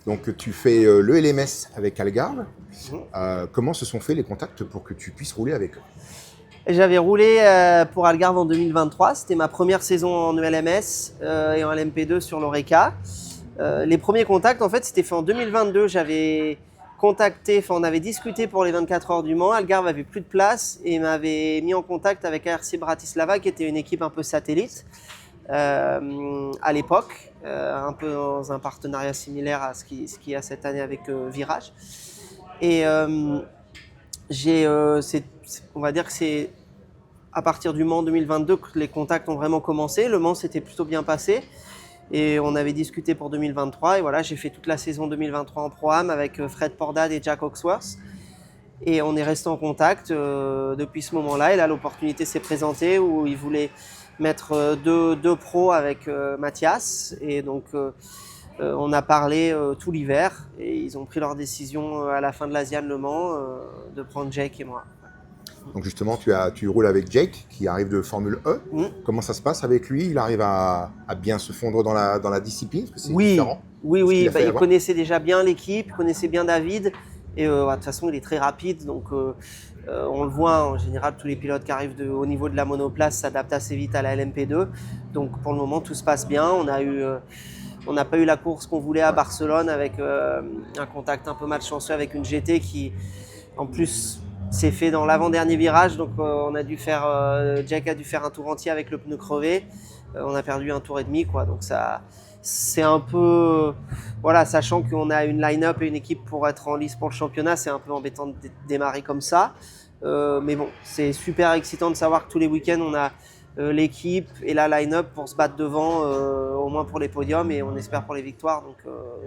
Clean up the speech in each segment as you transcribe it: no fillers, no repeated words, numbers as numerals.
Donc tu fais le LMS avec Algarve. Comment se sont faits les contacts pour que tu puisses rouler avec eux? J'avais roulé pour Algarve en 2023, c'était ma première saison en ELMS et en LMP2 sur l'Oreca. Les premiers contacts, en fait, c'était fait en 2022. J'avais contacté, on avait discuté pour les 24 heures du Mans. Algarve avait plus de place et m'avait mis en contact avec ARC Bratislava, qui était une équipe un peu satellite à l'époque, un peu dans un partenariat similaire à ce qu'il y a cette année avec Virage. Et on va dire que c'est à partir du Mans 2022 que les contacts ont vraiment commencé. Le Mans s'était plutôt bien passé et on avait discuté pour 2023. Et voilà, j'ai fait toute la saison 2023 en Pro-Am avec Fred Pordad et Jack Hawksworth. Et on est resté en contact depuis ce moment-là. Et là, l'opportunité s'est présentée où ils voulaient mettre deux pros avec Mathias. Et donc, on a parlé tout l'hiver et ils ont pris leur décision à la fin de l'Asian Le Mans de prendre Jake et moi. Donc justement, tu roules avec Jake qui arrive de Formule E. Comment ça se passe avec lui? Il arrive à bien se fondre dans la discipline? Parce que c'est différent. Oui. Il connaissait déjà bien l'équipe, il connaissait bien David. Et de toute façon, il est très rapide. Donc, on le voit en général, tous les pilotes qui arrivent au niveau de la monoplace s'adaptent assez vite à la LMP2. Donc, pour le moment, tout se passe bien. On n'a pas eu la course qu'on voulait à Barcelone avec un contact un peu malchanceux avec une GT qui, en plus, s'est fait dans l'avant-dernier virage. Donc, Jack a dû faire un tour entier avec le pneu crevé. On a perdu un tour et demi, quoi. Donc, ça, c'est un peu... Voilà, sachant qu'on a une line-up et une équipe pour être en lice pour le championnat, c'est un peu embêtant de démarrer comme ça. Mais bon, c'est super excitant de savoir que tous les week-ends, on a l'équipe et la line-up pour se battre devant, au moins pour les podiums, et on espère pour les victoires.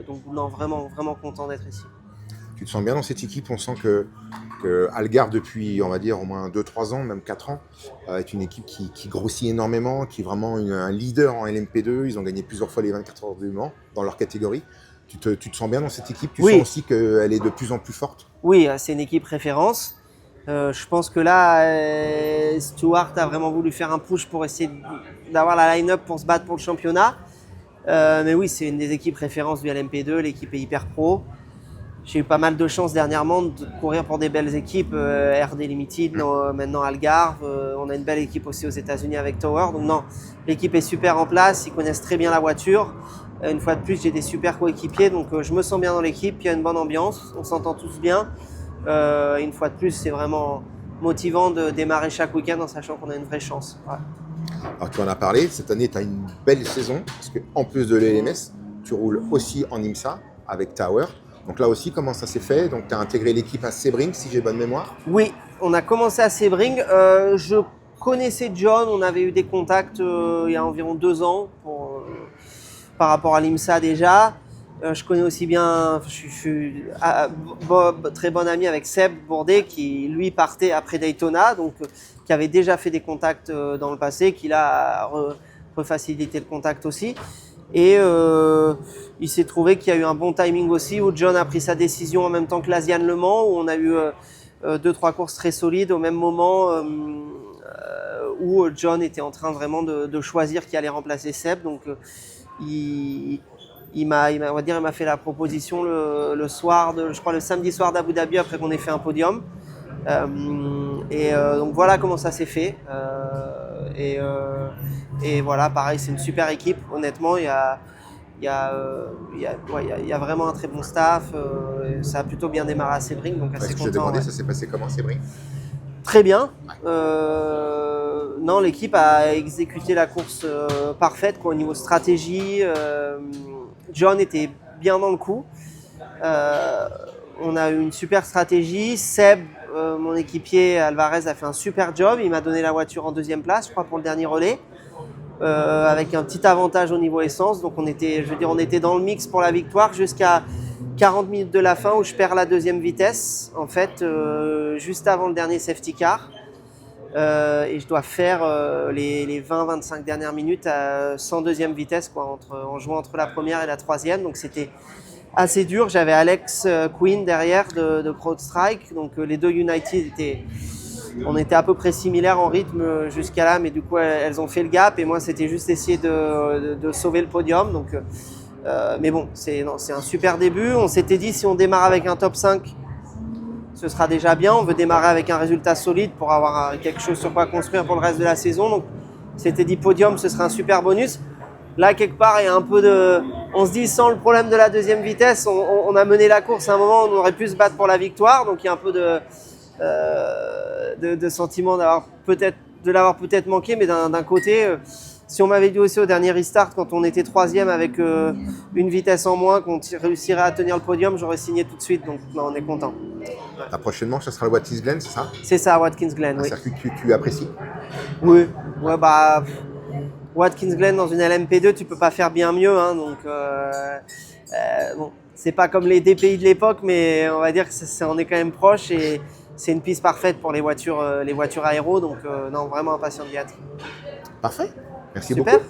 Donc non, vraiment, vraiment content d'être ici. Tu te sens bien dans cette équipe? On sent que Algarve, depuis, on va dire, au moins 2-3 ans, même 4 ans, est une équipe qui grossit énormément, qui est vraiment un leader en LMP2. Ils ont gagné plusieurs fois les 24 heures du Mans dans leur catégorie. Tu te sens bien dans cette équipe? Tu sens aussi qu'elle est de plus en plus forte? Oui, c'est une équipe référence. Je pense que là, Stewart a vraiment voulu faire un push pour essayer d'avoir la line-up pour se battre pour le championnat. Mais oui, c'est une des équipes références du LMP2. L'équipe est hyper pro. J'ai eu pas mal de chance dernièrement de courir pour des belles équipes, RD Limited, maintenant Algarve. On a une belle équipe aussi aux États-Unis avec Tower. Donc non, l'équipe est super en place, ils connaissent très bien la voiture. Une fois de plus, j'ai des super coéquipiers, donc je me sens bien dans l'équipe, il y a une bonne ambiance, on s'entend tous bien. Une fois de plus, c'est vraiment motivant de démarrer chaque week-end en sachant qu'on a une vraie chance. Ouais. Alors tu en as parlé, cette année tu as une belle saison, parce qu'en plus de l'ELMS, tu roules aussi en IMSA avec Tower. Donc là aussi, comment ça s'est fait? Donc tu as intégré l'équipe à Sebring, si j'ai bonne mémoire? Oui, on a commencé à Sebring. Je connaissais John, on avait eu des contacts il y a environ 2 ans par rapport à l'IMSA déjà. Je connais aussi bien, je suis très bon ami avec Seb Bourdet qui lui partait après Daytona, donc qui avait déjà fait des contacts dans le passé, qui là a refacilité le contact aussi. Et il s'est trouvé qu'il y a eu un bon timing aussi où John a pris sa décision en même temps que l'Asian Le Mans, où on a eu 2-3 courses très solides au même moment où John était en train vraiment de choisir qui allait remplacer Seb. Donc il m'a fait la proposition le soir, je crois le samedi soir d'Abu Dhabi après qu'on ait fait un podium. Donc voilà comment ça s'est fait. Et voilà, pareil, c'est une super équipe. Honnêtement, il y a vraiment un très bon staff. Ça a plutôt bien démarré à Sebring, donc assez content. Je te demandais, ça s'est passé comment Sebring? Très bien. Non, l'équipe a exécuté la course parfaite, quoi, au niveau stratégie. John était bien dans le coup. On a eu une super stratégie. Seb, mon équipier Alvarez, a fait un super job. Il m'a donné la voiture en 2e place, je crois, pour le dernier relais. Avec un petit avantage au niveau essence. Donc on était dans le mix pour la victoire jusqu'à 40 minutes de la fin où je perds la 2e vitesse, en fait, juste avant le dernier safety car. Et je dois faire les 20-25 dernières minutes sans 2e vitesse, quoi, en jouant entre la première et la 3e. Donc c'était assez dur. J'avais Alex Quinn derrière de CrowdStrike. Donc les deux United on était à peu près similaires en rythme jusqu'à là, mais du coup elles ont fait le gap et moi c'était juste essayer de sauver le podium. Donc Mais bon, c'est un super début. On s'était dit si on démarre avec un top 5, ce sera déjà bien. On veut démarrer avec un résultat solide pour avoir quelque chose sur quoi construire pour le reste de la saison. Donc, on s'était dit podium, ce serait un super bonus. Là, quelque part, il y a un peu de... On se dit, sans le problème de la deuxième vitesse, on a mené la course à un moment où on aurait pu se battre pour la victoire. Donc, il y a un peu de sentiment de l'avoir peut-être manqué. Mais d'un côté, si on m'avait dit aussi au dernier restart, quand on était troisième avec une vitesse en moins, qu'on réussirait à tenir le podium, j'aurais signé tout de suite. Donc, non, on est content. La prochaine manche, ça sera le Watkins Glen, c'est ça? C'est ça, Watkins Glen, Un oui. circuit que tu apprécies? Oui, ouais, bah... Watkins Glen dans une LMP2, tu peux pas faire bien mieux, hein, donc bon, c'est pas comme les DPI de l'époque, mais on va dire que on est quand même proche et c'est une piste parfaite pour les voitures aéro, donc non, vraiment impatient d'y être. Parfait, merci Super. beaucoup.